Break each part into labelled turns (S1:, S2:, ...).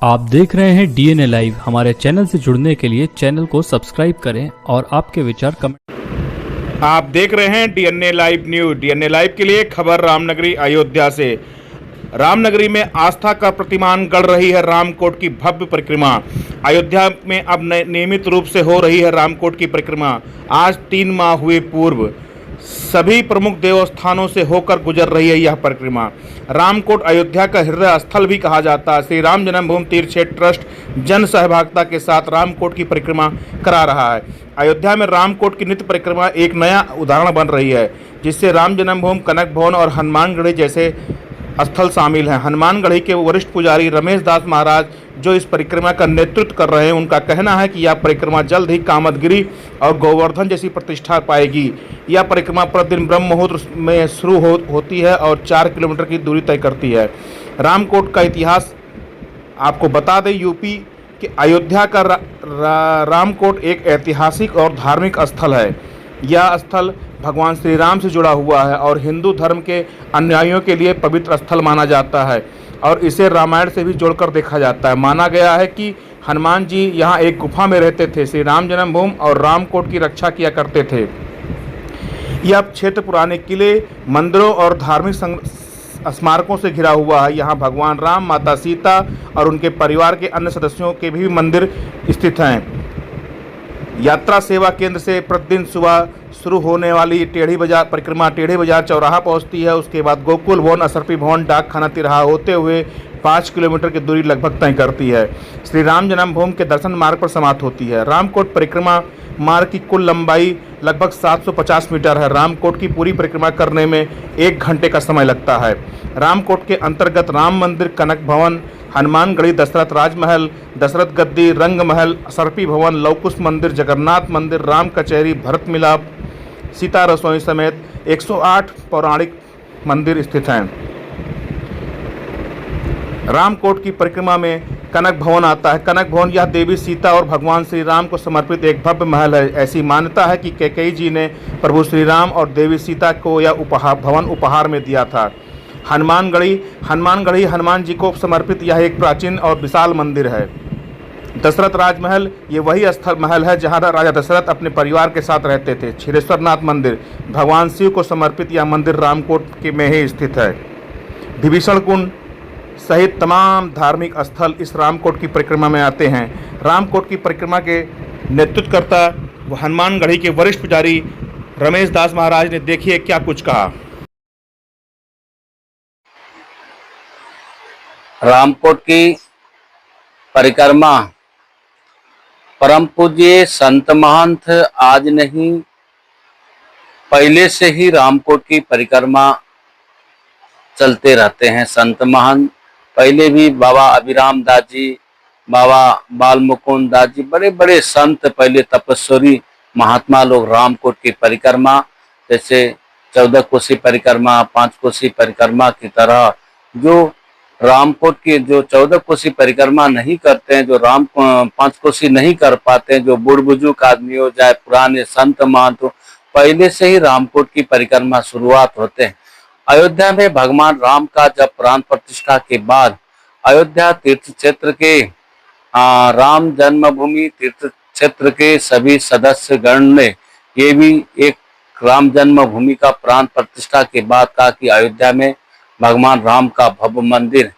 S1: आप देख रहे हैं डीएनए लाइव। हमारे चैनल से जुड़ने के लिए चैनल को सब्सक्राइब करें और आपके विचार कमेंट।
S2: आप देख रहे हैं DNA live news. DNA live के लिए खबर रामनगरी अयोध्या से। रामनगरी में आस्था का प्रतिमान गढ़ रही है रामकोट की भव्य परिक्रमा। अयोध्या में अब नियमित रूप से हो रही है रामकोट की परिक्रमा। आज 3 माह हुए पूर्व सभी प्रमुख देवस्थानों से होकर गुजर रही है यह परिक्रमा। रामकोट अयोध्या का हृदय स्थल भी कहा जाता है। श्री राम जन्मभूमि तीर्थ क्षेत्र ट्रस्ट जन सहभागिता के साथ रामकोट की परिक्रमा करा रहा है। अयोध्या में रामकोट की नित्य परिक्रमा एक नया उदाहरण बन रही है, जिससे राम जन्मभूमि, कनक भवन और हनुमानगढ़ी जैसे स्थल शामिल हैं। हनुमानगढ़ी के वरिष्ठ पुजारी रमेश दास महाराज जो इस परिक्रमा का नेतृत्व कर रहे हैं, उनका कहना है कि यह परिक्रमा जल्द ही कामदगिरी और गोवर्धन जैसी प्रतिष्ठा पाएगी। यह परिक्रमा प्रतिदिन ब्रह्म मुहूर्त में शुरू होती है और 4 किलोमीटर की दूरी तय करती है। रामकोट का इतिहास आपको बता दें, यूपी के अयोध्या का रामकोट एक ऐतिहासिक और धार्मिक स्थल है। यह स्थल भगवान श्री राम से जुड़ा हुआ है और हिंदू धर्म के अनुयायियों के लिए पवित्र स्थल माना जाता है और इसे रामायण से भी जोड़कर देखा जाता है। माना गया है कि हनुमान जी यहाँ एक गुफा में रहते थे। श्री राम जन्मभूमि और रामकोट की रक्षा किया करते थे। यह क्षेत्र पुराने किले, मंदिरों और धार्मिक स्मारकों से घिरा हुआ है। यहाँ भगवान राम, माता सीता और उनके परिवार के अन्य सदस्यों के भी मंदिर स्थित हैं। यात्रा सेवा केंद्र से प्रतिदिन सुबह शुरू होने वाली टेढ़ी बाजार परिक्रमा टेढ़ी बाजार चौराहा पहुंचती है। उसके बाद गोकुल भवन, असरपी भवन, डाकखाना तिराहा होते हुए 5 किलोमीटर की दूरी लगभग तय करती है। श्री राम जन्मभूमि के दर्शन मार्ग पर समाप्त होती है। रामकोट परिक्रमा मार्ग की कुल लंबाई लगभग 750 मीटर है। रामकोट की पूरी परिक्रमा करने में 1 घंटे का समय लगता है। रामकोट के अंतर्गत राम मंदिर, कनक भवन, हनुमानगढ़ी, दशरथ राजमहल, दशरथ गद्दी, रंग महल, असरपी भवन, लवकुश मंदिर, जगन्नाथ मंदिर, राम कचहरी, भरत मिलाप, सीता रसोई समेत 108 पौराणिक मंदिर स्थित हैं। रामकोट की परिक्रमा में कनक भवन आता है। कनक भवन यह देवी सीता और भगवान श्री राम को समर्पित एक भव्य महल है। ऐसी मान्यता है कि कैकेयी जी ने प्रभु श्री राम और देवी सीता को यह भवन उपहार में दिया था। हनुमानगढ़ी हनुमान जी को समर्पित यह एक प्राचीन और विशाल मंदिर है। दशरथ राजमहल ये वही महल है जहां राजा दशरथ अपने परिवार के साथ रहते थे। क्षीरेश्वरनाथ मंदिर भगवान शिव को समर्पित यह मंदिर रामकोट के में ही स्थित है। विभीषण कुंड सहित तमाम धार्मिक स्थल इस रामकोट की परिक्रमा में आते हैं। रामकोट की परिक्रमा के नेतृत्व करता हनुमानगढ़ी के वरिष्ठ पुजारी रमेश दास महाराज ने देखिए क्या कुछ कहा।
S3: रामकोट की परिक्रमा परम पूज्य संत महंत आज नहीं, पहले से ही रामकोट की परिक्रमा चलते रहते हैं। संत महंत पहले भी बाबा अभिराम दास जी, बाबा बाल मुकुंद दास जी, बड़े बड़े संत, पहले तपस्वी महात्मा लोग रामकोट की परिक्रमा, जैसे 14 कोसी परिक्रमा, 5 कोसी परिक्रमा की तरह जो रामकोट की जो 14 कोसी परिक्रमा नहीं करते हैं, जो 5 कोसी नहीं कर पाते हैं, जो बुढ़ बुजुर्ग आदमी हो चाहे पुराने संत महंत हो, पहले से ही रामकोट की परिक्रमा शुरुआत होते हैं। अयोध्या में भगवान राम का जब प्राण प्रतिष्ठा के बाद अयोध्या तीर्थ क्षेत्र के राम जन्मभूमि तीर्थ क्षेत्र के सभी सदस्य गण ने ये भी एक राम जन्मभूमि का प्राण प्रतिष्ठा के बाद कहा कि अयोध्या में भगवान राम का भव्य मंदिर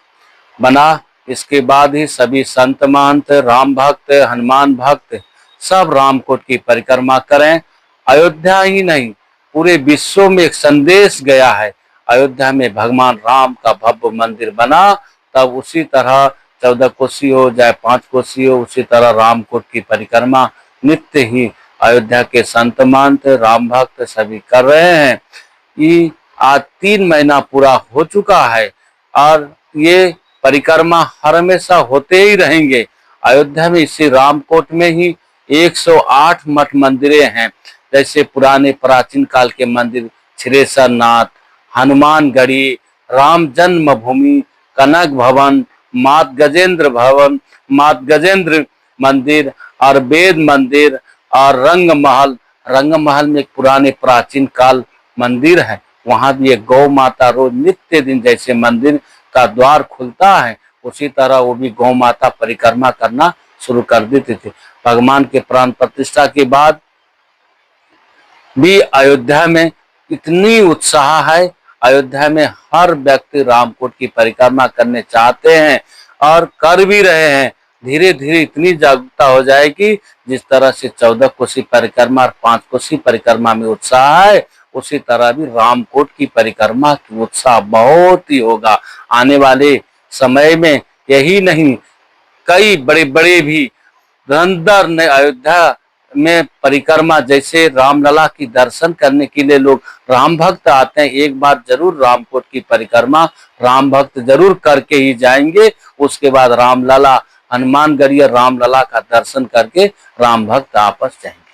S3: बना। इसके बाद ही सभी संत महंत, राम भक्त, हनुमान भक्त सब रामकोट की परिक्रमा करें। अयोध्या ही नहीं, पूरे विश्व में एक संदेश गया है, अयोध्या में भगवान राम का भव्य मंदिर बना। तब उसी तरह 14 कोसी हो चाहे 5 कोसी हो, उसी तरह रामकोट की परिक्रमा नित्य ही अयोध्या के संत महंत, राम भक्त सभी कर रहे हैं। ये आज 3 महीना पूरा हो चुका है और ये परिक्रमा हर हमेशा होते ही रहेंगे। अयोध्या में इसी रामकोट में ही 108 मठ मंदिरें हैं, जैसे पुराने प्राचीन काल के मंदिर क्षीरेश्वरनाथ, हनुमानगढ़ी, राम जन्मभूमि, कनक भवन, मात गजेंद्र मंदिर और वेद मंदिर और रंग महल में एक पुराने प्राचीन काल मंदिर है। वहां भी एक गौ माता रोज नित्य दिन जैसे मंदिर का द्वार खुलता है, उसी तरह वो भी गौ माता परिक्रमा करना शुरू कर देते थे। भगवान के प्राण प्रतिष्ठा के बाद भी अयोध्या में इतनी उत्साह है, अयोध्या में हर व्यक्ति रामकोट की परिक्रमा करने चाहते हैं और कर भी रहे हैं। धीरे धीरे इतनी जागरूकता हो जाएगी, जिस तरह से 14 कोसी परिक्रमा और 5 कोसी परिक्रमा में उत्साह है, उसी तरह भी रामकोट की परिक्रमा की उत्साह बहुत ही होगा। आने वाले समय में यही नहीं, कई बड़े बड़े भी धुरंधर ने अयोध्या में परिक्रमा, जैसे रामलला की दर्शन करने के लिए लोग राम भक्त आते हैं, एक बार जरूर रामकोट की परिक्रमा राम भक्त जरूर करके ही जाएंगे। उसके बाद रामलला, हनुमानगढ़ी और रामलला का दर्शन करके राम भक्त वापस जाएंगे।